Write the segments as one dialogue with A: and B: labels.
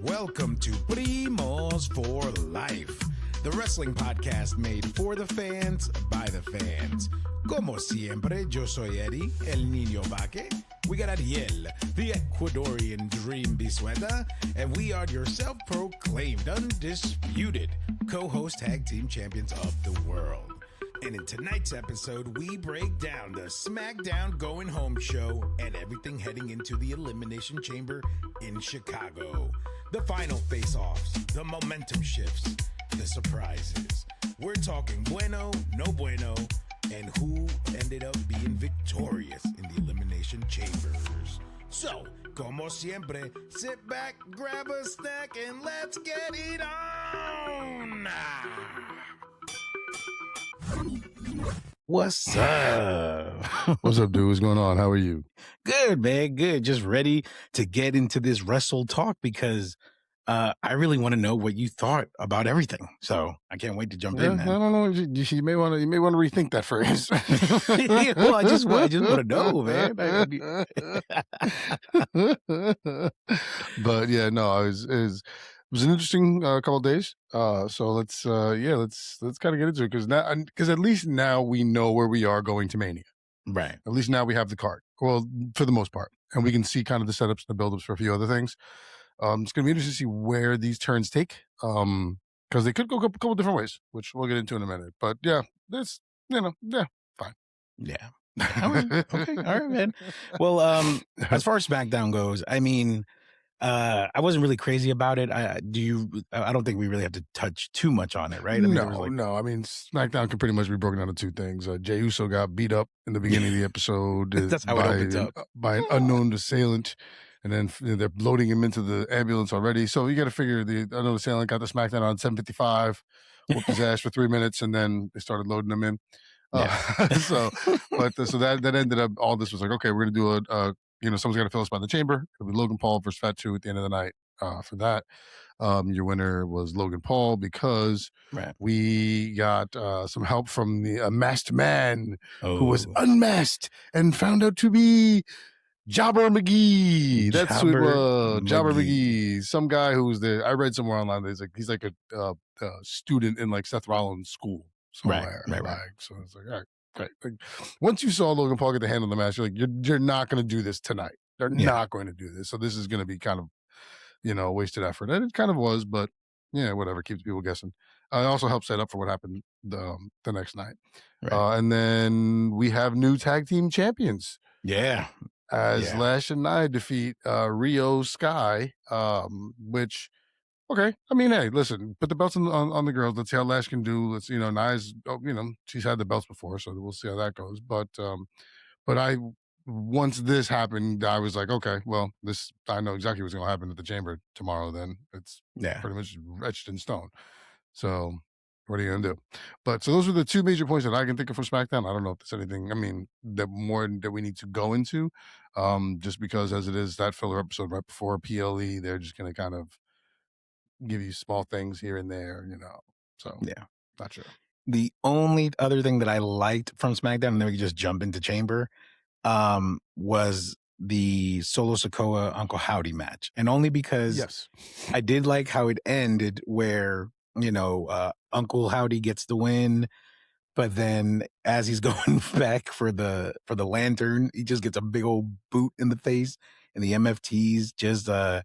A: Welcome to Primos for Life, the wrestling podcast made for the fans, by the fans. Como siempre, yo soy Eddie, el niño vaque. We got Ariel, the Ecuadorian dream bisueta, and we are your self-proclaimed, undisputed co-host tag team champions of the world. And in tonight's episode, we break down the SmackDown Going Home show and everything heading into the Elimination Chamber in Chicago. The final face-offs, the momentum shifts, the surprises. We're talking bueno, no bueno, and who ended up being victorious in the Elimination Chambers. So, como siempre, sit back, grab a snack, and let's get it on! What's up?
B: What's up, dude? What's going on? How are you?
A: Good, man. Good. Just ready to get into this wrestle talk because I really want to know what you thought about everything. So I can't wait to jump in, man.
B: I don't know. You may want to rethink that phrase.
A: Well, I just want to know, man.
B: But yeah, no, it was an interesting couple of days. So let's kind of get into it because at least now we know where we are going to Mania.
A: Right.
B: At least now we have the card. Well, for the most part, and we can see kind of the setups and the buildups for a few other things. It's going to be interesting to see where these turns take. Because they could go a couple different ways, which we'll get into in a minute. But yeah, fine.
A: Yeah. All right. Okay. All right, man. Well, as far as SmackDown goes, I mean, I wasn't really crazy about it. I don't think we really have to touch too much on it, right? I mean,
B: no. I mean, SmackDown can pretty much be broken down to two things. Jey Uso got beat up in the beginning of the episode.
A: That's how it opens up.
B: By an unknown assailant. And then they're loading him into the ambulance already. So you got to figure the unknown assailant got the SmackDown on 7:55, whooped his ass for 3 minutes, and then they started loading him in. So that ended up, all this was like, okay, we're going to do someone's got to fill us by the chamber. It'll be Logan Paul versus Fat 2 at the end of the night for that. Your winner was Logan Paul because we got some help from the masked man who was unmasked and found out to be Jobber McGee. That's who it was. Jobber McGee. Some guy who was there. I read somewhere online that he's like a student in like Seth Rollins' school somewhere. Right. So it's like, all right, great. Like, once you saw Logan Paul get the hand on the match, you're like, you're not going to do this tonight. They're not going to do this. So this is going to be kind of, wasted effort. And it kind of was, but yeah, whatever. Keeps people guessing. It also helps set up for what happened the next night. Right. And then we have new tag team champions.
A: Yeah.
B: As Lash and Nia defeat Rio Sky, which, okay. I mean, hey, listen, put the belts on the girls. Let's see how Lash can do. Let's, Nia's, she's had the belts before, so we'll see how that goes. But once this happened, I was like, okay, well, I know exactly what's going to happen at the chamber tomorrow. Then it's pretty much etched in stone. So what are you going to do? But so those are the two major points that I can think of from SmackDown. I don't know if there's anything, that we need to go into, just because as it is that filler episode right before PLE, they're just going to kind of give you small things here and there, So not sure.
A: The only other thing that I liked from SmackDown, and then we could just jump into Chamber, was the Solo Sikoa Uncle Howdy match, and only because I did like how it ended, where Uncle Howdy gets the win, but then as he's going back for the lantern, he just gets a big old boot in the face, and the MFTs just knock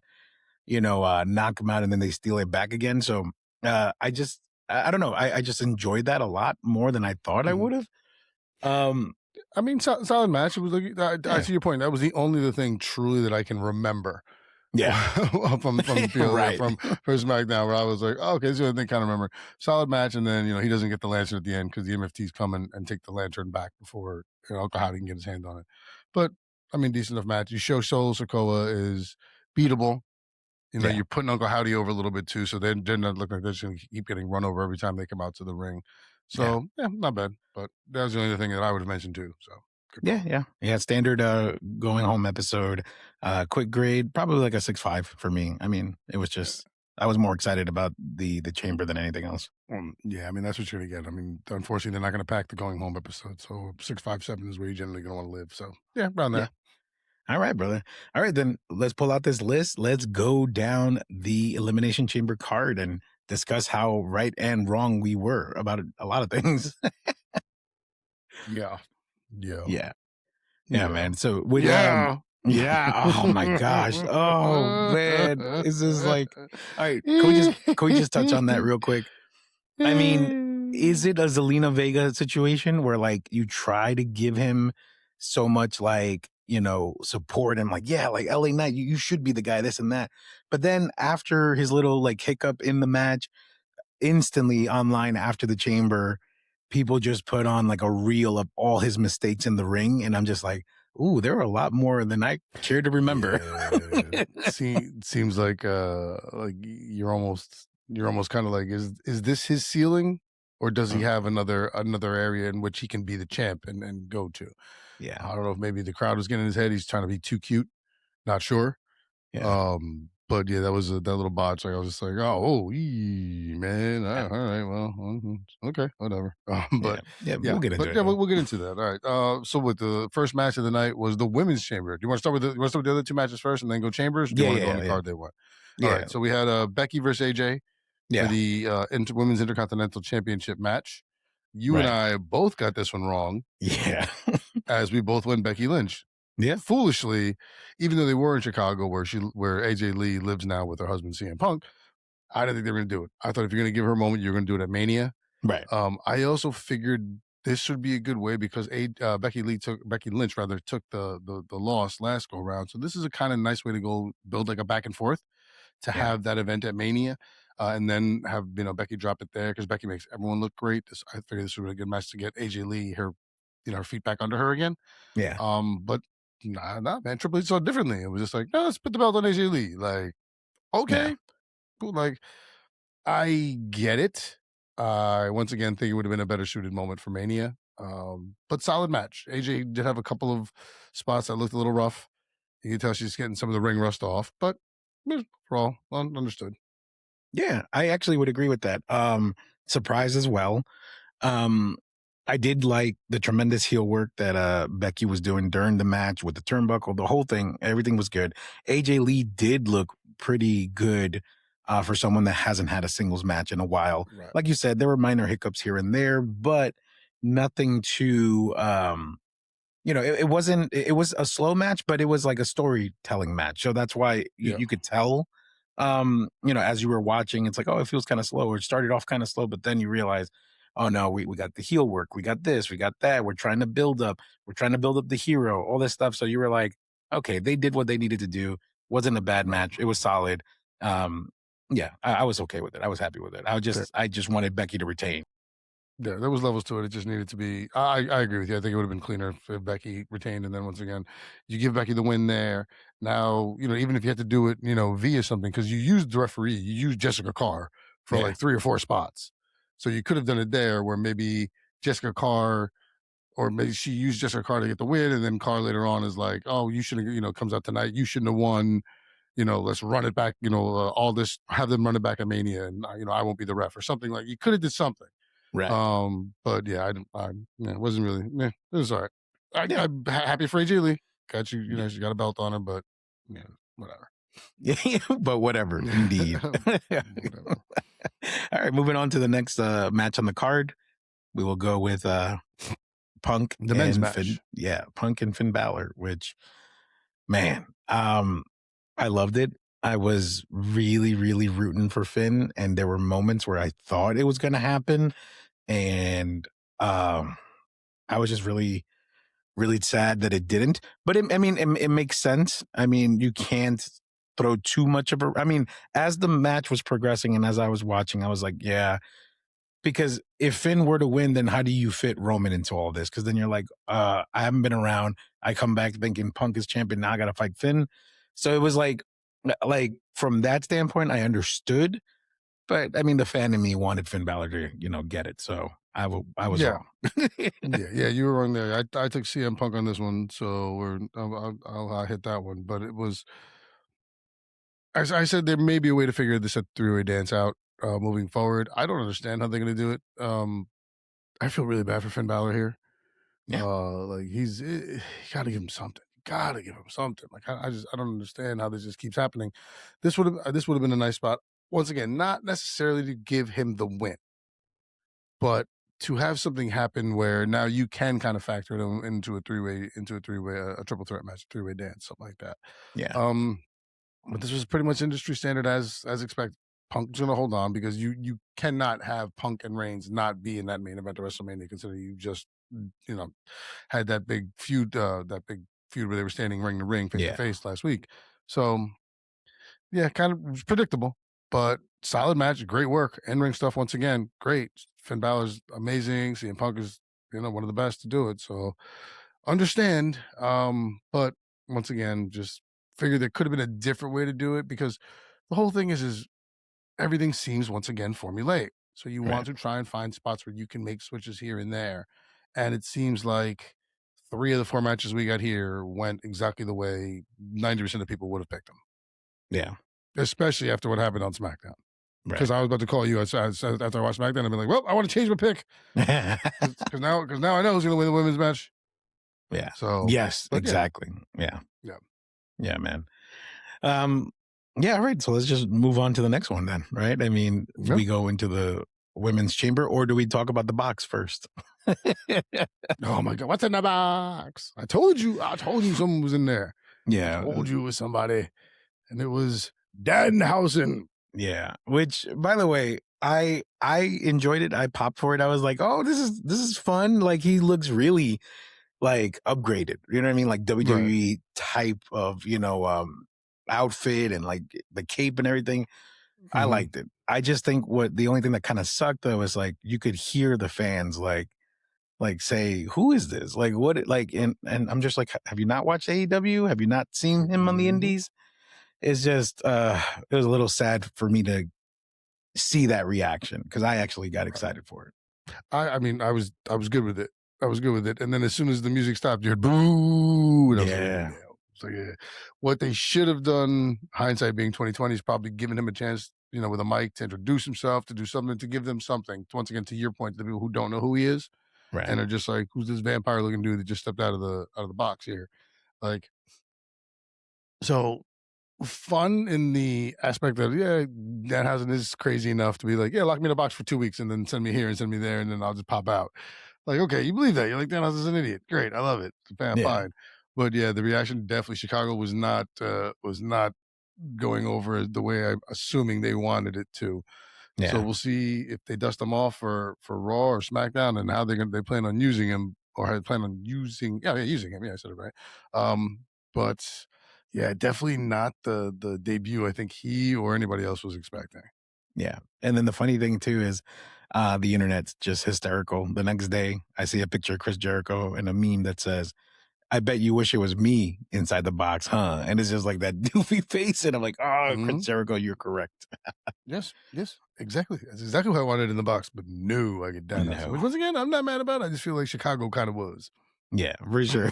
A: him out, and then they steal it back again. So I don't know. I just enjoyed that a lot more than I thought I would have.
B: Solid match. It was like, I see your point. That was the only thing truly that I can remember.
A: Yeah.
B: from SmackDown, where I was like, oh, okay, this is the only thing I kind of remember. Solid match, and then, he doesn't get the lantern at the end because the MFTs come and take the lantern back before Uncle Howdy can get his hand on it. But, decent enough match. You show Solo Sikoa is beatable. You're putting Uncle Howdy over a little bit too, so they're not looking like they're just going to keep getting run over every time they come out to the ring. So, not bad. But that was the only thing that I would have mentioned too. So,
A: yeah. Standard going home episode. Quick grade, probably like a 6.5 for me. It was just, I was more excited about the chamber than anything else.
B: That's what you're going to get. Unfortunately, they're not going to pack the going home episode. So 6.5, 7 is where you're generally going to want to live. So, around there.
A: All right, brother. All right, then let's pull out this list. Let's go down the Elimination Chamber card and discuss how right and wrong we were about a lot of things.
B: Yeah. Yeah.
A: Yeah. Yeah,
B: Yeah.
A: man. So with
B: Yeah.
A: yeah, oh my gosh. Oh man. It's just like, all right, can we just touch on that real quick? I mean, is it a Zelina Vega situation where like you try to give him so much like, support and like, yeah, like LA Knight, you should be the guy, this and that. But then after his little like hiccup in the match, instantly online after the chamber, people just put on like a reel of all his mistakes in the ring. And I'm just like, ooh, there are a lot more than I care to remember.
B: Yeah. Seems like you're almost kind of like, is this his ceiling, or does he have another area in which he can be the champ and go to?
A: Yeah.
B: I don't know if maybe the crowd was getting in his head. He's trying to be too cute. Not sure.
A: Yeah.
B: But yeah, that was that little botch. Like I was just like, man,
A: Yeah.
B: all right, well, okay, whatever.
A: Yeah.
B: But
A: Yeah.
B: yeah,
A: We'll get into
B: but
A: it.
B: yeah,
A: Yeah.
B: we'll get into that. All right. So with the first match of the night was the women's chamber. Do you want to start with the other two matches first and then go chambers? Or do you
A: Yeah.
B: want to go on
A: Yeah.
B: the
A: Yeah.
B: card they went? All
A: Yeah.
B: right. So we had Becky versus AJ for
A: Yeah.
B: the women's intercontinental championship match. You and
A: Right.
B: I both got this one wrong,
A: Yeah.
B: as we both went Becky Lynch.
A: Yeah.
B: Foolishly, even though they were in Chicago, where AJ Lee lives now with her husband CM Punk, I didn't think they were going to do it. I thought if you're going to give her a moment, you're going to do it at Mania.
A: Right.
B: I also figured this would be a good way because Becky Lynch rather took the loss last go round. So this is a kind of nice way to go build like a back and forth to
A: Yeah.
B: have that event at Mania. And then have Becky drop it there because Becky makes everyone look great. I figured this would be a good match to get AJ Lee her feet back under her again.
A: Yeah.
B: But nah, man. Triple H saw it differently. It was just like, no, let's put the belt on AJ Lee. Like,
A: Yeah.
B: okay, cool. Like, I get it. I once again think it would have been a better suited moment for Mania. But solid match. AJ did have a couple of spots that looked a little rough. You can tell she's getting some of the ring rust off, but overall, understood.
A: Yeah. I actually would agree with that. Surprise as well. Um, I did like the tremendous heel work that Becky was doing during the match with the turnbuckle, the whole thing. Everything was good. AJ Lee did look pretty good for someone that hasn't had a singles match in a while.
B: Right.
A: Like you said, there were minor hiccups here and there, but nothing too it wasn't it was a slow match, but it was like a storytelling match. So that's why
B: Yeah.
A: you could tell as you were watching, it's like, oh, it feels kind of slow, or it started off kind of slow, but then you realize, oh no, we got the heel work, we got this, we got that, we're trying to build up, the hero, all this stuff. So you were like, okay, they did what they needed to do. Wasn't a bad match. It was solid. Yeah, I was okay with it. I was happy with it. I just wanted Becky to retain.
B: Yeah, there was levels to it. It just needed to be. I agree with you. I think it would have been cleaner if Becky retained, and then once again, you give Becky the win there. Now, even if you had to do it, via something, because you used the referee, you used Jessica Carr for
A: Yeah.
B: like 3 or 4 spots, so you could have done it there, where maybe Jessica Carr, or maybe she used Jessica Carr to get the win, and then Carr later on is like, "Oh, you should have," comes out tonight. You shouldn't have won. Let's run it back. All this, have them run it back at Mania, and I won't be the ref or something. Like you could have did something.
A: Right.
B: But yeah, it wasn't really. It was all right.
A: Yeah.
B: I'm happy for AJ Lee. Got you. She got a belt on her, but whatever.
A: Yeah, but whatever. Indeed.
B: Whatever.
A: All right, moving on to the next match on the card. We will go with Punk,
B: The men's
A: and
B: match.
A: Finn. Yeah, Punk and Finn Balor, which, man, I loved it. I was really, really rooting for Finn, and there were moments where I thought it was going to happen, and I was just really, really sad that it didn't. But it makes sense. I mean, you can't throw too much of a. I mean, as the match was progressing and as I was watching, I was like, yeah, because if Finn were to win, then how do you fit Roman into all this? Because then you're like, I haven't been around. I come back thinking Punk is champion. Now I got to fight Finn. So it was like from that standpoint, I understood. But I mean, the fan in me wanted Finn Balor to, get it. So I was
B: Yeah.
A: wrong.
B: Yeah, you were wrong there. I took CM Punk on this one, so I'll hit that one. But it was, as I said, there may be a way to figure this three-way dance out moving forward. I don't understand how they're going to do it. I feel really bad for Finn Balor here.
A: Yeah.
B: Like you got to give him something. gotta give him something. Like I don't understand how this just keeps happening. This would have been a nice spot. Once again, not necessarily to give him the win, but to have something happen where now you can kind of factor them into a three-way, a triple threat match, a three-way dance, something like that.
C: Yeah.
B: But this was pretty much industry standard as expected. Punk's gonna hold on because you cannot have Punk and Reigns not be in that main event of WrestleMania, considering you just had that big feud where they were standing ring to ring, face to
C: Yeah.
B: face last week. So yeah, kind of predictable, but solid match, great work. In ring stuff once again, great. Finn Balor's amazing. CM Punk is one of the best to do it. So understand, but once again, just figured there could have been a different way to do it because the whole thing is everything seems once again formulaic. So you
C: Right.
B: want to try and find spots where you can make switches here and there, and it seems like 3 of the 4 matches we got here went exactly the way 90% of people would have picked them,
C: Yeah.
B: especially after what happened on SmackDown.
C: Right.
B: Because I was about to call you after I watched SmackDown, I'd be like, "Well, I want to change my pick because now I know who's going to win the women's match."
C: Yeah.
B: So,
C: Yes,
B: but yeah,
C: exactly. Yeah.
B: yeah.
C: Yeah, man. Um, yeah, all right. So let's just move on to the next one then, right? I mean,
B: Yep.
C: we go into the women's chamber, or do we talk about the box first?
B: Oh my God, what's in the box? I told you someone was in there. I
C: Yeah.
B: told you it was somebody, and it was Danhausen.
C: Yeah. Which, by the way, I enjoyed it. I popped for it. I was like, oh, this is fun. Like he looks really like upgraded. You know what I mean? Like
B: Right.
C: WWE type of, outfit and like the cape and everything. I
B: Mhm.
C: liked it. I just think the only thing that kind of sucked though is like you could hear the fans like say, who is this? Like what like and I'm just like, have you not watched AEW? Have you not seen him on the
B: Mhm.
C: indies? It's just it was a little sad for me to see that reaction because I actually got
B: Right.
C: excited for it.
B: I mean, I was good with it. I was good with it. And then as soon as the music stopped, you heard boo, and I was like, oh
C: Yeah.
B: yeah. So yeah, what they should have done, hindsight being 2020, is probably giving him a chance, with a mic to introduce himself, to do something, to give them something. Once again, to your point, to the people who don't know who he is
C: Right.
B: and are just like, who's this vampire looking dude that just stepped out of the box here? Like, so fun in the aspect that Danhausen is crazy enough to be like, yeah, lock me in a box for 2 weeks and then send me here and send me there and then I'll just pop out. Like, okay, you believe that? You're like, Danhausen's an idiot. Great, I love it.
C: Yeah.
B: Fine. But yeah, the reaction definitely Chicago was not going over the way I'm assuming they wanted it to. So
C: Yeah.
B: we'll see if they dust them off for Raw or SmackDown and how they plan on using him or how they plan on using him. Yeah, I said it right. But yeah, definitely not the debut I think he or anybody else was expecting.
C: Yeah. And then the funny thing too is the internet's just hysterical. The next day I see a picture of Chris Jericho and a meme that says, I bet you wish it was me inside the box, huh? And it's just like that doofy face. And I'm like, oh, Chris
B: Mhm.
C: Jericho, you're correct.
B: Yes, exactly. That's exactly what I wanted in the box, but no, I get Danhausen,
C: No.
B: which once again, I'm not mad about. I just feel like Chicago kind of was.
C: Yeah, for sure.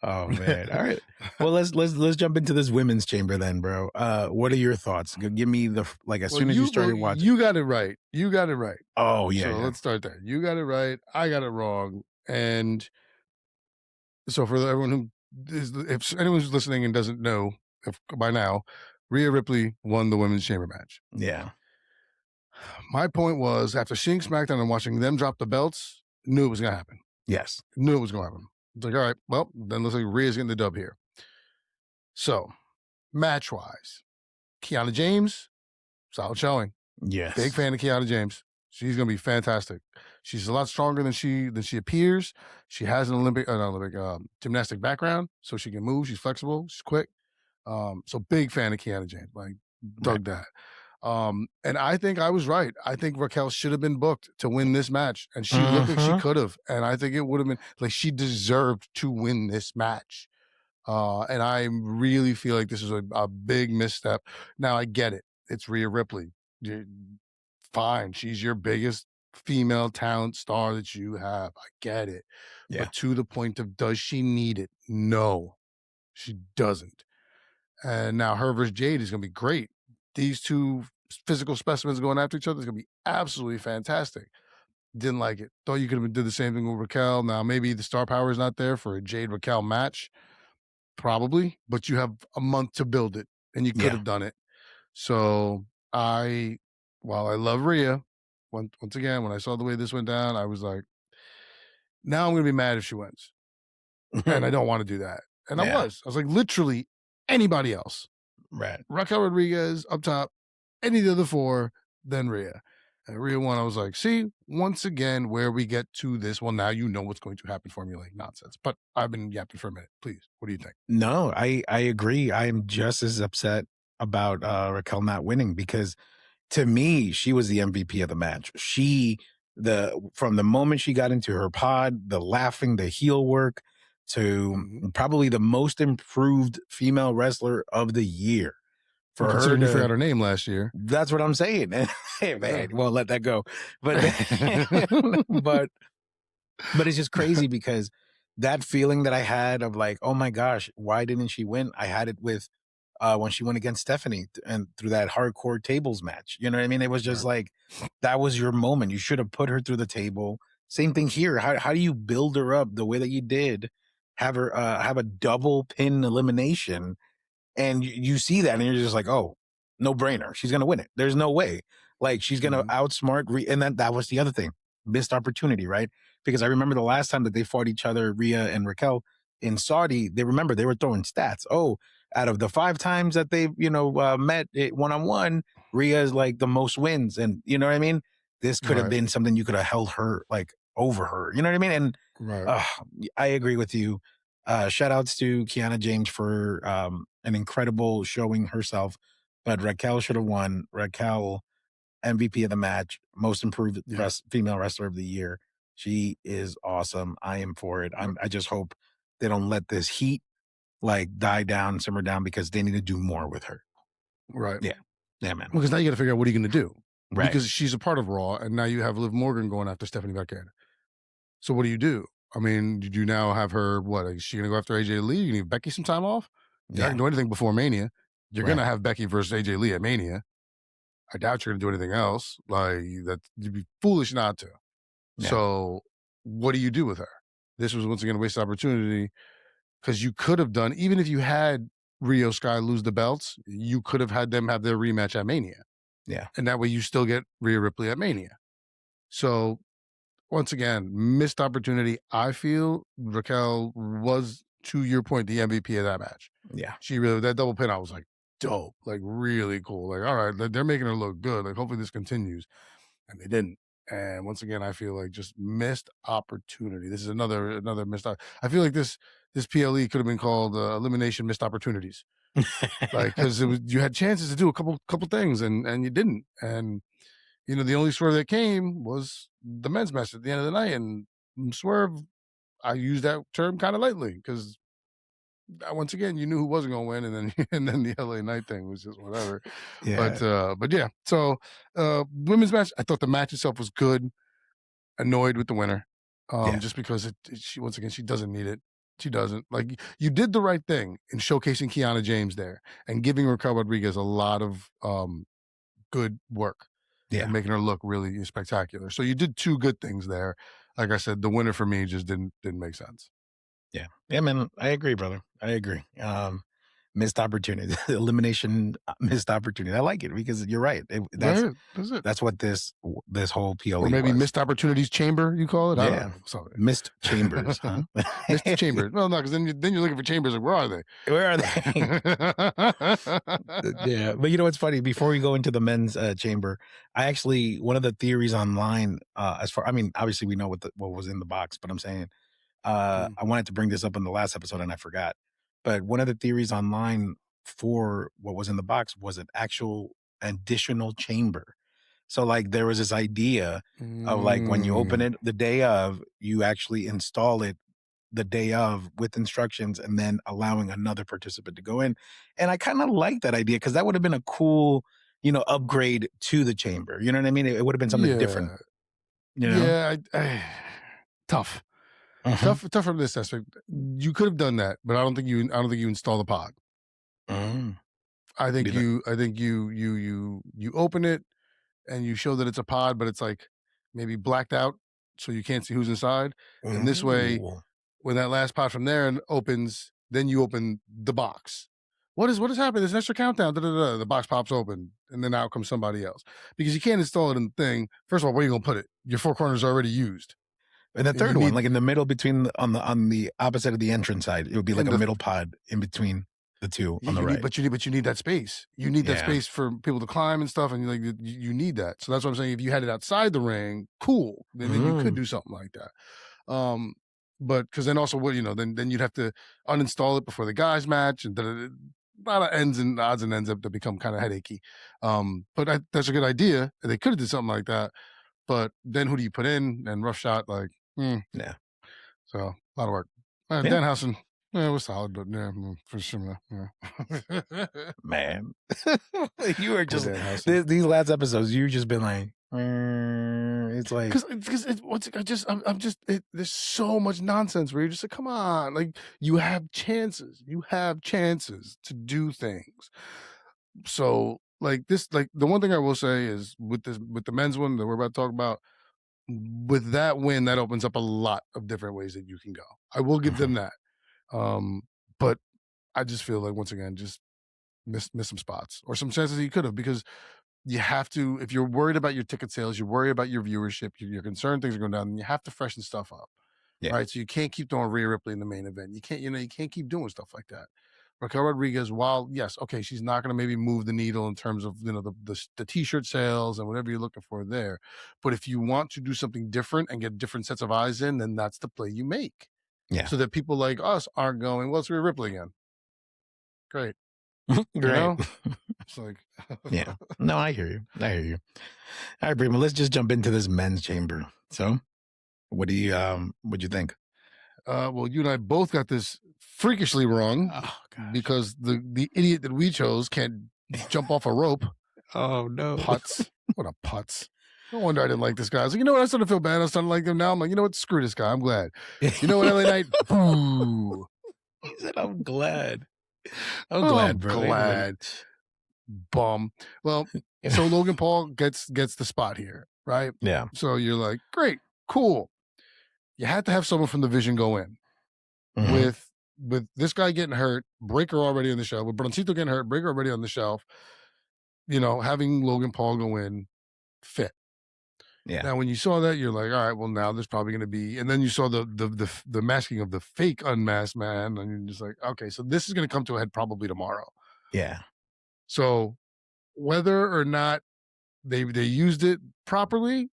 C: Oh man. All right. Well, let's jump into this women's chamber then, bro. What are your thoughts? Give me like as soon as you started watching.
B: You got it right. You got it right.
C: Oh yeah,
B: So
C: yeah.
B: let's start there. You got it right. I got it wrong. And so for everyone if anyone's listening and doesn't know, if by now, Rhea Ripley won the women's chamber match.
C: Yeah.
B: My point was after seeing SmackDown and watching them drop the belts, knew it was gonna happen.
C: Yes.
B: Knew it was gonna happen. It's like, all right, well, then looks like Rhea's getting the dub here. So, match wise, Kiana James, solid showing. Big
C: Yes.
B: fan of Kiana James. She's gonna be fantastic. She's a lot stronger than she appears. She has an Olympic gymnastic background, so she can move. She's flexible. She's quick. So big fan of Kiana James. Like
C: Right.
B: dug that. And I think I was right. I think Raquel should have been booked to win this match, and she looked like she could have. And I think it would have been like she deserved to win this match. And I really feel like this is a big misstep. Now I get it. It's Rhea Ripley. Fine. She's your biggest female talent star that you have. I get it.
C: Yeah.
B: But to the point of does she need it? No, she doesn't. And now her versus Jade is going to be great. These two physical specimens going after each other is going to be absolutely fantastic. Didn't like it. Thought you could have did the same thing with Raquel. Now maybe the star power is not there for a Jade Raquel match, probably, but you have a month to build it, and you could
C: Yeah.
B: have done it. So while I love Rhea, once again, when I saw the way this went down, I was like, now I'm gonna be mad if she wins, and I don't want to do that. And I
C: Yeah.
B: was like, literally anybody else,
C: Right.
B: Raquel Rodriguez up top, any of the other four, then Rhea. And Rhea won. I was like, see, once again, where we get to this. Well, now you know what's going to happen formulaic nonsense. But I've been yapping for a minute. Please, what do you think?
C: No, I agree. I am just as upset about Raquel not winning because to me, she was the MVP of the match. From the moment she got into her pod, the laughing, the heel work, to
B: Mhm.
C: probably the most improved female wrestler of the year.
B: Well,
C: For her
B: considering you
C: to,
B: forgot her name last year.
C: that's what I'm saying. Hey man,
B: Yeah.
C: won't let that go. But but but it's just crazy because that feeling that I had of like, oh my gosh, why didn't she win? I had it with when she went against Stephanie and through that hardcore tables match. You know what I mean? It was just
B: Right.
C: like that was your moment. You should have put her through the table. Same thing here. How do you build her up the way that you did? Have her have a double pin elimination, and you see that, and you're just like, oh, no brainer. She's gonna win it. There's no way. Like she's gonna
B: Mhm.
C: outsmart. And then that was the other thing, missed opportunity, right? Because I remember the last time that they fought each other, Rhea and Raquel in Saudi. They were throwing stats. Oh, out of the 5 times that they met one on one, Rhea is like the most wins, and you know what I mean. This could have
B: Right.
C: been something you could have held her like over her. You know what I mean? And
B: Right.
C: uh, I agree with you. Shout outs to Kiana James for an incredible showing herself, but Raquel should have won. Raquel, MVP of the match, most improved
B: Yeah.
C: female wrestler of the year. She is awesome. I am for it. I just hope they don't let this heat like die down, simmer down, because they need to do more with her.
B: Right.
C: Yeah. Yeah, man.
B: Because now you got to figure out what are you going to do,
C: Right.
B: because she's a part of Raw, and now you have Liv Morgan going after Stephanie Beckett. So what do you do? I mean, did you now have her? What is she going to go after AJ Lee? You need Becky some time off. You're not
C: Yeah.
B: going to do anything before Mania. You're going
C: Right.
B: to have Becky versus AJ Lee at Mania. I doubt you're going to do anything else. Like that, you'd be foolish not to.
C: Yeah.
B: So what do you do with her? This was once again a wasted opportunity, because you could have done, even if you had Rio Sky lose the belts, you could have had them have their rematch at Mania.
C: Yeah.
B: And that way you still get Rhea Ripley at Mania. So once again, missed opportunity. I feel Raquel was, to your point, the MVP of that match.
C: Yeah.
B: She really, that double pin, I was like, dope, like really cool. Like, all right, they're making her look good. Like, hopefully this continues. And they didn't. And once again, I feel like just missed opportunity. This is another missed. I feel like this PLE could have been called Elimination Missed Opportunities. Like, because you had chances to do a couple things and you didn't. And the only swerve that came was the men's match at the end of the night. And swerve, I use that term kind of lightly, because once again, you knew who wasn't going to win, and then and then the LA Knight thing was just whatever.
C: Yeah.
B: But yeah. So women's match, I thought the match itself was good. Annoyed with the winner,
C: Yeah.
B: just because she, once again, she doesn't need it. She doesn't. Like, you did the right thing in showcasing Kiana James there and giving Raquel Rodriguez a lot of good work
C: Yeah.
B: and making her look really spectacular. So you did two good things there. Like I said, the winner for me just didn't make sense.
C: Yeah. Yeah, man. I agree, brother. I agree. Missed opportunity, elimination, missed opportunity. I like it because you're right.
B: Right, that's it.
C: That's what this whole PLE
B: Or maybe
C: was.
B: missed opportunities chamber, you call it? I don't
C: Yeah.
B: know. Sorry.
C: Missed chambers, huh?
B: Missed chambers. Well, no, because then you're looking for chambers. Like, where are they?
C: Where are they? Yeah. But you know what's funny? Before we go into the men's chamber, I actually, one of the theories online, I mean, obviously we know what was in the box, but I'm saying, I wanted to bring this up in the last episode and I forgot. But one of the theories online for what was in the box was an actual additional chamber. So like there was this idea of like when you open it the day of, you actually install it the day of with instructions and then allowing another participant to go in. And I kind of like that idea because that would have been a cool, upgrade to the chamber. You know what I mean? It would have been something different,
B: Yeah.
C: you know?
B: Yeah. Tough.
C: Mhm.
B: Tough from this aspect. You could have done that, but I don't think you install the pod.
C: Mm.
B: I think
C: Be like,
B: you open it and you show that it's a pod, but it's like maybe blacked out so you can't see who's inside. And this way,
C: Ooh.
B: when that last pot from there opens, then you open the box. What is happening? There's an extra countdown. The box pops open, and then out comes somebody else. Because you can't install it in the thing. First of all, where are you gonna put it? Your four corners are already used.
C: And the
B: And you
C: third one,
B: need-
C: like in the middle between on the opposite of the entrance side, it would be like
B: And
C: a
B: the-
C: middle pod in between the two
B: Yeah,
C: on the
B: you
C: right.
B: need, but you need that space. You need that
C: Yeah.
B: space for people to climb and stuff, and like you need that. So that's what I'm saying. If you had it outside the ring, cool. Then you could do something like that. But because then also what then you'd have to uninstall it before the guys match, and a lot of odds and ends up to become kind of headachy. But that's a good idea. They could have did something like that. But then who do you put in? And rough shot,
C: Yeah.
B: So a lot of work.
C: Yeah.
B: Danhausen, it was solid, but for sure. Yeah.
C: Man, you were just
B: Danhausen.
C: these last episodes. You've just been like, it's like
B: Because there's so much nonsense where you're just like, come on, like you have chances to do things. So like this, like the one thing I will say is with the men's one that we're about to talk about, with that win, that opens up a lot of different ways that you can go. I will give them that. But I just feel like once again, just miss some spots or some chances that you could have, because you have to, if you're worried about your ticket sales, you're worried about your viewership, you're concerned things are going down, and you have to freshen stuff up.
C: Yeah.
B: Right. So you can't keep doing Rhea Ripley in the main event. You can't keep doing stuff like that. Raquel Rodriguez, while yes, okay, she's not going to maybe move the needle in terms of the t-shirt sales and whatever you're looking for there. But if you want to do something different and get different sets of eyes in, then that's the play you make.
C: Yeah.
B: So that people like us aren't going, well, it's Rhea Ripley again. Great.
C: Great.
B: You know? It's like
C: Yeah. No, I hear you. All right, Primo, let's just jump into this men's chamber. So what'd you think?
B: Well, you and I both got this freakishly wrong because the idiot that we chose can't jump off a rope.
C: Oh no.
B: Putz. What a putz. No wonder I didn't like this guy. I was like, you know what? I started to feel bad. I started to like him now. I'm like, you know what? Screw this guy. I'm glad. You know what, LA Knight? Boo.
C: He said, I'm glad. I'm glad, bro.
B: Glad. Bum. Well, so Logan Paul gets the spot here, right?
C: Yeah.
B: So you're like, great, cool. You had to have someone from the Vision go in.
C: Mhm.
B: With this guy getting hurt, Breaker already on the shelf, with Broncito getting hurt, Breaker already on the shelf, having Logan Paul go in fit.
C: Yeah.
B: Now, when you saw that, you're like, all right, well, now there's probably going to be, and then you saw the masking of the fake unmasked man, and you're just like, okay, so this is going to come to a head probably tomorrow.
C: Yeah.
B: So whether or not they used it properly,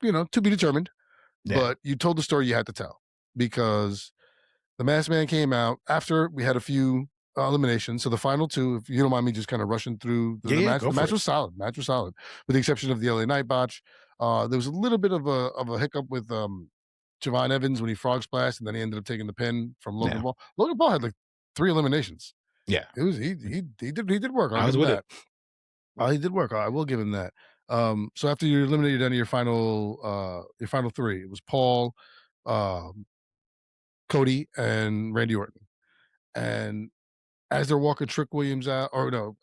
B: to be determined.
C: Yeah.
B: But you told the story you had to tell, because the masked man came out after we had a few eliminations. So the final two, if you don't mind me just kind of rushing through the match,
C: go
B: the
C: for
B: match
C: it.
B: was solid. Match was solid, with the exception of the LA Knight botch. There was a little bit of a hiccup with Javon Evans when he frog splashed, and then he ended up taking the pin from Logan
C: Yeah.
B: Paul. Logan Paul had like 3 eliminations.
C: Yeah.
B: It was he did work.
C: I was with it.
B: He did work. I will give him that. So after you eliminated down to your final 3, it was Paul, Cody, and Randy Orton. And as they're walking Trick Williams out, or no,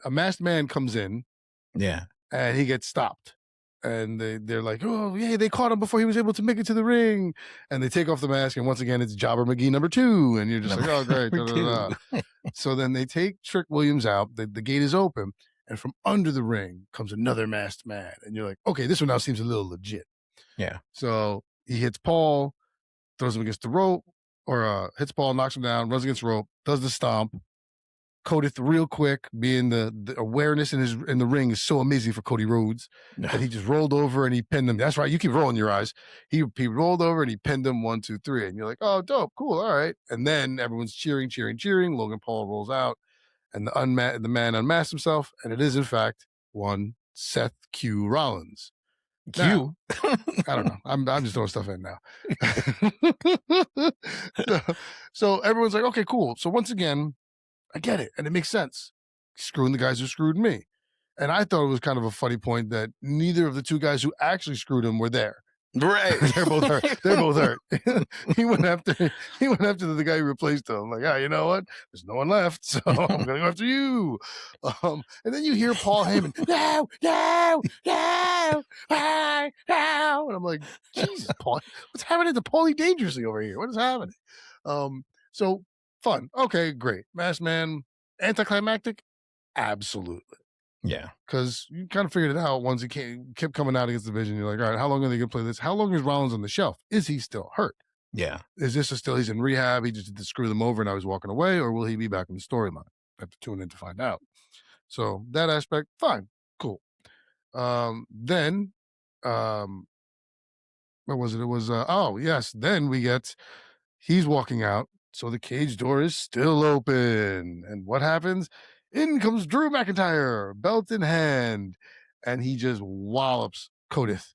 B: a masked man comes in.
C: Yeah.
B: And he gets stopped. And they're like, oh, yeah, they caught him before he was able to make it to the ring. And they take off the mask, and once again, it's Jobber McGee number 2. And you're just like, oh, great. Da, da, da. So then they take Trick Williams out. The gate is open. And from under the ring comes another masked man. And you're like, okay, this one now seems a little legit.
C: Yeah.
B: So he hits Paul, throws him against the rope, or hits Paul, knocks him down, runs against the rope, does the stomp. Cody real quick, being the awareness in the ring is so amazing for Cody Rhodes that he just rolled over and he pinned him. That's right. You keep rolling your eyes. He rolled over and he pinned him 1, 2, 3. And you're like, oh, dope, cool, all right. And then everyone's cheering. Logan Paul rolls out, and the man unmasks himself, and it is in fact one Seth Q Rollins.
C: Q.
B: I don't know. I'm just throwing stuff in now. So everyone's like, okay, cool. So once again, I get it, and it makes sense. Screwing the guys who screwed me. And I thought it was kind of a funny point that neither of the 2 guys who actually screwed him were there.
C: Right.
B: They're both hurt. They're both hurt. he went after the guy who replaced him. Like, you know what? There's no one left, so I'm gonna go after you. And then you hear Paul Heyman, no, no, no, no, and I'm like, Jesus, Paul, what's happening to Paulie Dangerously over here? What is happening? So fun. Okay, great. Masked Man, anticlimactic, absolutely.
C: Yeah.
B: Because you kind of figured it out once he kept coming out against the Vision. You're like, all right, how long are they going to play this? How long is Rollins on the shelf? Is he still hurt?
C: Yeah.
B: Is this still he's in rehab? He just did to screw them over and now he's walking away, or will he be back in the storyline? I have to tune in to find out. So that aspect, fine, cool. Then, what was it? It was oh yes. Then we get he's walking out, so the cage door is still open, and what happens? In comes Drew McIntyre, belt in hand, and he just wallops Codith.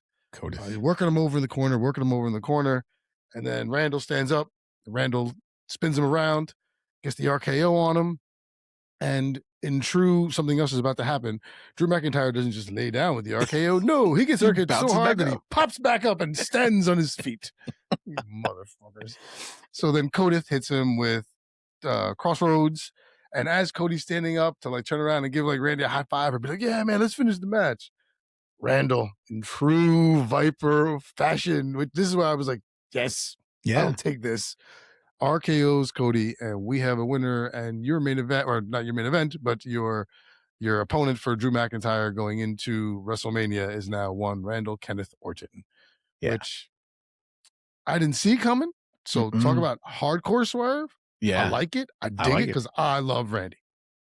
B: He's working him over in the corner, and then Randall stands up. Randall spins him around, gets the RKO on him, and in true something else is about to happen. Drew McIntyre doesn't just lay down with the RKO. No, he gets RKO'd so hard that he pops back up and stands on his feet. You motherfuckers. So then Codith hits him with Crossroads. And as Cody's standing up to like turn around and give like Randy a high five or be like, yeah, man, let's finish the match. Randall, in true Viper fashion, which this is where I was like, yes, I'll take this. RKO's Cody, and we have a winner. And your main event, or not your main event, but your opponent for Drew McIntyre going into WrestleMania is now one Randall Kenneth Orton, which I didn't see coming. So talk about hardcore swerve.
C: Yeah.
B: I like it. I dig it because I love Randy.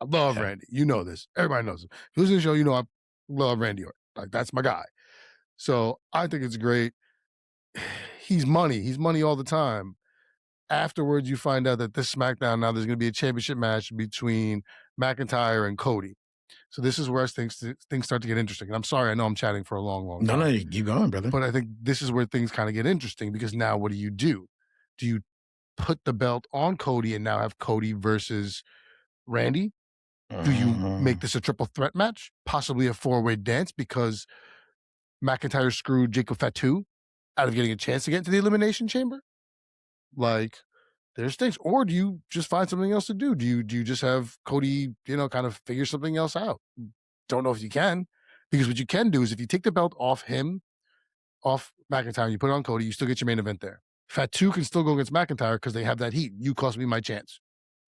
B: I love Randy. You know this. Everybody knows it. If you listen to the show, you know I love Randy Orton. Like, that's my guy. So I think it's great. He's money. He's money all the time. Afterwards, you find out that this SmackDown now there's going to be a championship match between McIntyre and Cody. So this is where things start to get interesting. And I'm sorry, I know I'm chatting for a long time.
C: No, you keep going, brother.
B: But I think this is where things kind of get interesting because now what do? Do you put the belt on Cody and now have Cody versus Randy? Do you make this a triple threat match? Possibly a 4-way dance because McIntyre screwed Jacob Fatu out of getting a chance to get into the Elimination Chamber? Like, there's things. Or do you just find something else to do? Do you just have Cody, kind of figure something else out? Don't know if you can. Because what you can do is if you take the belt off McIntyre, you put it on Cody, you still get your main event there. Fatu can still go against McIntyre because they have that heat. You cost me my chance.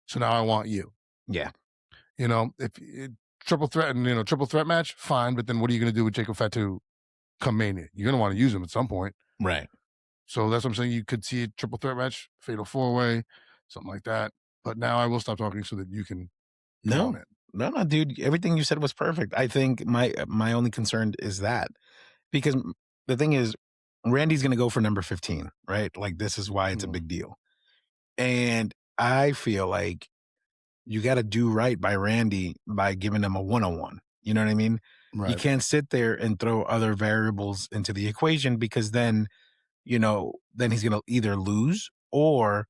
B: So now I want you.
C: Yeah.
B: If triple threat and, triple threat match, fine. But then what are you going to do with Jacob Fatu come Mania? You're going to want to use him at some point.
C: Right.
B: So that's what I'm saying. You could see a triple threat match, fatal 4-way, something like that. But now I will stop talking so that you can.
C: No, dude. Everything you said was perfect. I think my only concern is that because the thing is, Randy's going to go for number 15, right? Like, this is why it's a big deal. And I feel like you got to do right by Randy by giving him a one-on-one. You know what I mean? Right. You can't sit there and throw other variables into the equation because then, then he's going to either lose or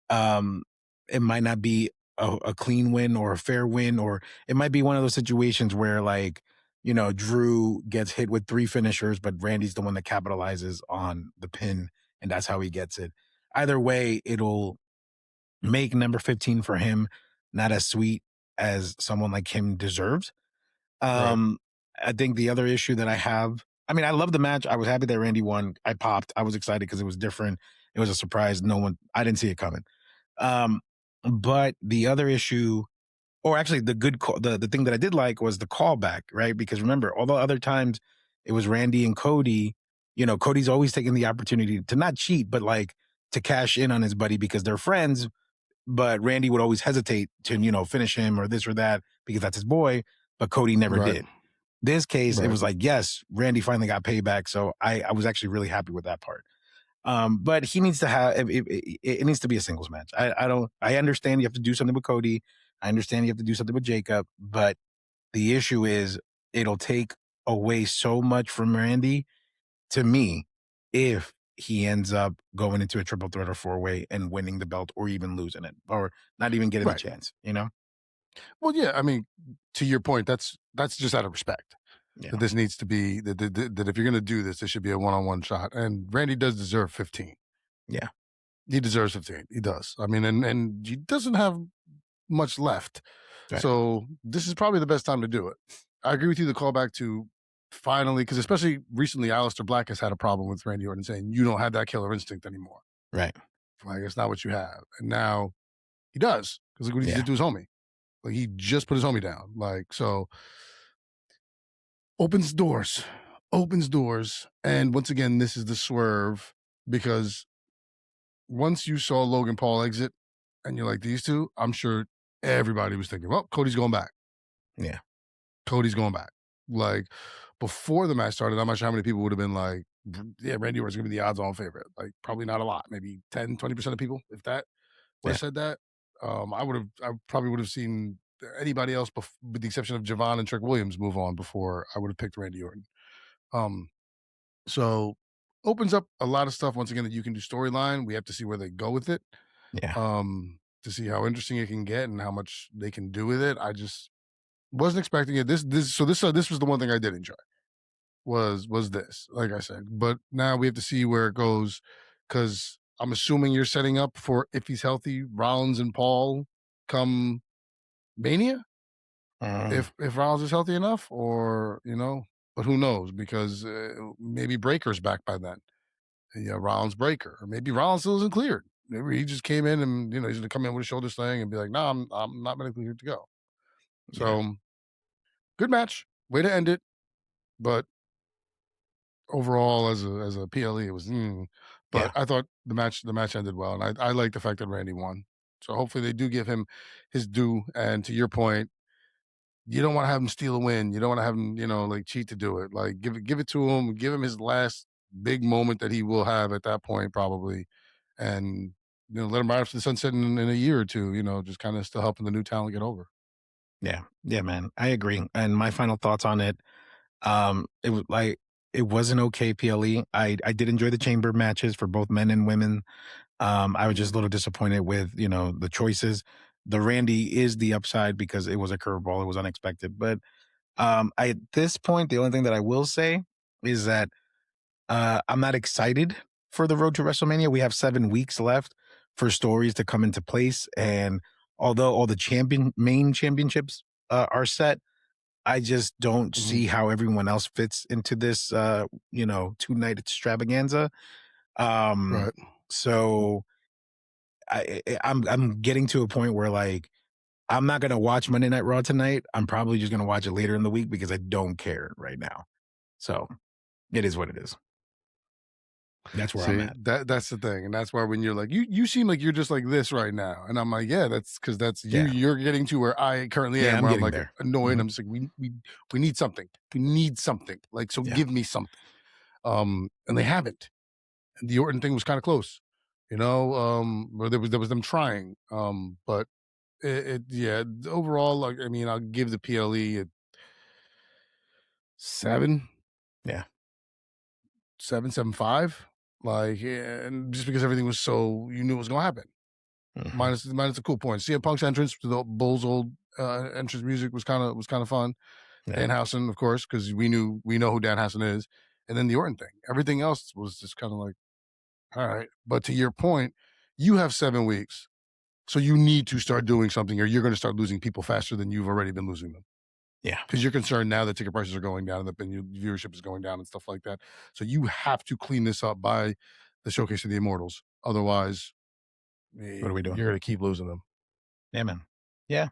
C: it might not be a clean win or a fair win, or it might be one of those situations where like, Drew gets hit with 3 finishers, but Randy's the one that capitalizes on the pin, and that's how he gets it. Either way, it'll make number 15 for him not as sweet as someone like him deserves. Right. I think the other issue that I have, I love the match. I was happy that Randy won. I popped. I was excited because it was different. It was a surprise. I didn't see it coming. But the other issue, or actually the thing that I did like was the callback, right? Because remember, all the other times it was Randy and Cody, Cody's always taking the opportunity to not cheat, but like to cash in on his buddy because they're friends. But Randy would always hesitate to, finish him or this or that because that's his boy, but Cody never did. This case, it was like, yes, Randy finally got payback. So I was actually really happy with that part. But he needs to have, it needs to be a singles match. I understand you have to do something with Cody. I understand you have to do something with Jacob, but the issue is it'll take away so much from Randy to me if he ends up going into a triple threat or 4-way and winning the belt or even losing it or not even getting a chance,
B: Well, yeah, to your point, that's just out of respect.
C: Yeah.
B: that this needs to be that if you're going to do this, should be a one-on-one shot. And Randy does deserve 15.
C: Yeah.
B: He deserves 15. He does. I mean, and he doesn't have much left.
C: Right.
B: So this is probably the best time to do it. I agree with you. The callback to finally, because especially recently, Aleister Black has had a problem with Randy Orton saying, you don't have that killer instinct anymore.
C: Right.
B: Like, it's not what you have. And now he does, because look what he did to his homie. Like, he just put his homie down. Like, so opens doors. And once again, this is the swerve, because once you saw Logan Paul exit and you're like, these two, I'm sure everybody was thinking, well, Cody's going back.
C: Yeah.
B: Cody's going back. Like, before the match started, I'm not sure how many people would have been like, yeah, Randy Orton's going to be the odds-on favorite. Like, probably not a lot. Maybe 10, 20% of people, if that, would have said that. I probably would have seen anybody else, with the exception of Javon and Trick Williams, move on before I would have picked Randy Orton. So opens up a lot of stuff, once again, that you can do storyline. We have to see where they go with it.
C: Yeah.
B: To see how interesting it can get and how much they can do with it. I just wasn't expecting it. This was the one thing I did enjoy, was this, like I said. But now we have to see where it goes, because I'm assuming you're setting up for, if he's healthy, Rollins and Paul come Mania. If Rollins is healthy enough, or but who knows, because maybe Breaker's back by then. Yeah, Rollins Breaker, or maybe Rollins still isn't cleared. Maybe he just came in and he's gonna come in with a shoulder sling and be like, "No, I'm not medically cleared to go." So good match, way to end it, but overall, as a PLE, it was. But I thought the match ended well, and I like the fact that Randy won. So hopefully they do give him his due. And to your point, you don't want to have him steal a win. You don't want to have him, like, cheat to do it. Like, give it to him. Give him his last big moment that he will have at that point, probably, and let him ride off to the sunset in a year or two. Just kind of still helping the new talent get over.
C: Yeah, man, I agree. And my final thoughts on it, it was like, it was an okay PLE. I did enjoy the chamber matches for both men and women. I was just a little disappointed with the choices. The Randy is the upside because it was a curveball. It was unexpected. But at this point, the only thing that I will say is that I'm not excited for the road to WrestleMania. We have 7 weeks left for stories to come into place. And although all the main championships are set, I just don't see how everyone else fits into this, 2-night extravaganza.
B: Right.
C: So I'm getting to a point where, like, I'm not going to watch Monday Night Raw tonight. I'm probably just going to watch it later in the week because I don't care right now. So it is what it is. That's where I'm at.
B: That's the thing. And that's why when you're like, you seem like you're just like this right now. And I'm like, yeah, that's because that's you. You're getting to where I currently am, where I'm like there. Annoyed. I'm just like, we need something. We need something. Like, so give me something. And they haven't. And the Orton thing was kind of close, where there was them trying. But overall, like, I mean, I'll give the PLE a 7.
C: Yeah.
B: 7.75. Like, and just because everything was so, you knew it was going to happen. Minus the cool points. CM Punk's entrance to the Bulls' old entrance music was kind of fun. Dan Housen, of course, because we know who Dan Housen is. And then the Orton thing. Everything else was just kind of like, all right. But to your point, you have 7 weeks. So you need to start doing something, or you're going to start losing people faster than you've already been losing them.
C: Yeah.
B: Because you're concerned now that ticket prices are going down and your viewership is going down and stuff like that. So you have to clean this up by the Showcase of the Immortals. Otherwise,
C: what are we doing?
B: You're going to keep losing them.
C: Yeah, man. Yeah.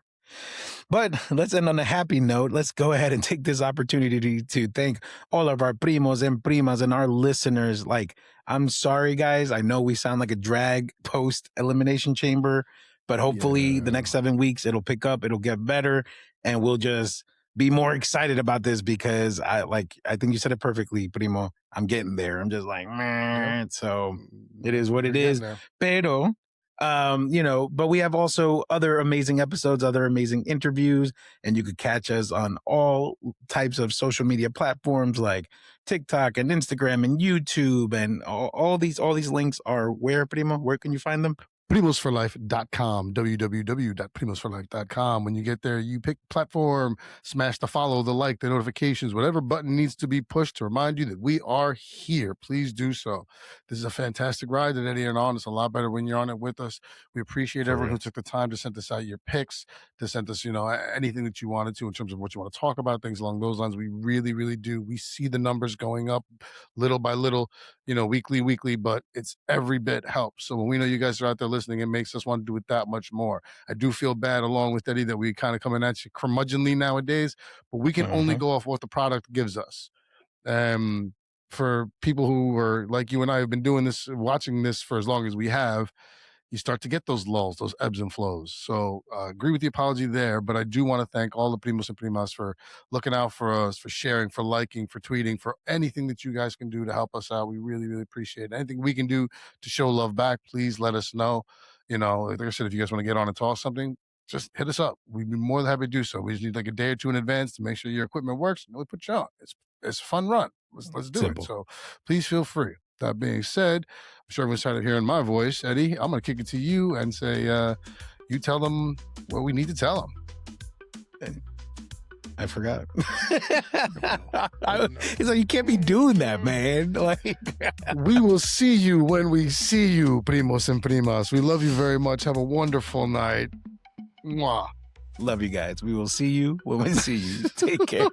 C: But let's end on a happy note. Let's go ahead and take this opportunity to thank all of our primos and primas and our listeners. Like, I'm sorry, guys. I know we sound like a drag post Elimination Chamber, but hopefully the next 7 weeks, it'll pick up, it'll get better, and we'll just be more excited about this because I think you said it perfectly, Primo. I'm getting there. I'm just like, man. So it is what it is. Pero, but we have also other amazing episodes, other amazing interviews, and you could catch us on all types of social media platforms like TikTok and Instagram and YouTube, and all these links are where, Primo? Where can you find them?
B: primosforlife.com, www.primosforlife.com. When you get there, you pick platform, smash the follow, the like, the notifications, whatever button needs to be pushed to remind you that we are here. Please do so. This is a fantastic ride that Eddie and on. It's a lot better when you're on it with us. We appreciate
C: For
B: everyone
C: real.
B: who took the time to send us out your picks, to send us, anything that you wanted to in terms of what you want to talk about, things along those lines. We really, really do. We see the numbers going up little by little, weekly, but it's every bit helps. So when we know you guys are out there listening, it makes us want to do it that much more. I do feel bad along with Eddie that we kind of coming at you curmudgeonly nowadays, but we can only go off what the product gives us. For people who are like you and I have been doing this, watching this for as long as we have, you start to get those lulls, those ebbs and flows. So agree with the apology there, but I do want to thank all the Primos and Primas for looking out for us, for sharing, for liking, for tweeting, for anything that you guys can do to help us out. We really, really appreciate it. Anything we can do to show love back, please let us know. Like I said, if you guys want to get on and talk something, just hit us up. We'd be more than happy to do so. We just need like a day or two in advance to make sure your equipment works, and we put you on. It's a fun run. Let's do
C: Simple.
B: it. So please feel free. That being said, I'm sure everyone's tired of hearing my voice. Eddie, I'm going to kick it to you and say, you tell them what we need to tell them.
C: I forgot. It's like, you can't be doing that, man. Like,
B: we will see you when we see you, Primos and Primas. We love you very much. Have a wonderful night. Mwah.
C: Love you guys. We will see you when we see you. Take care.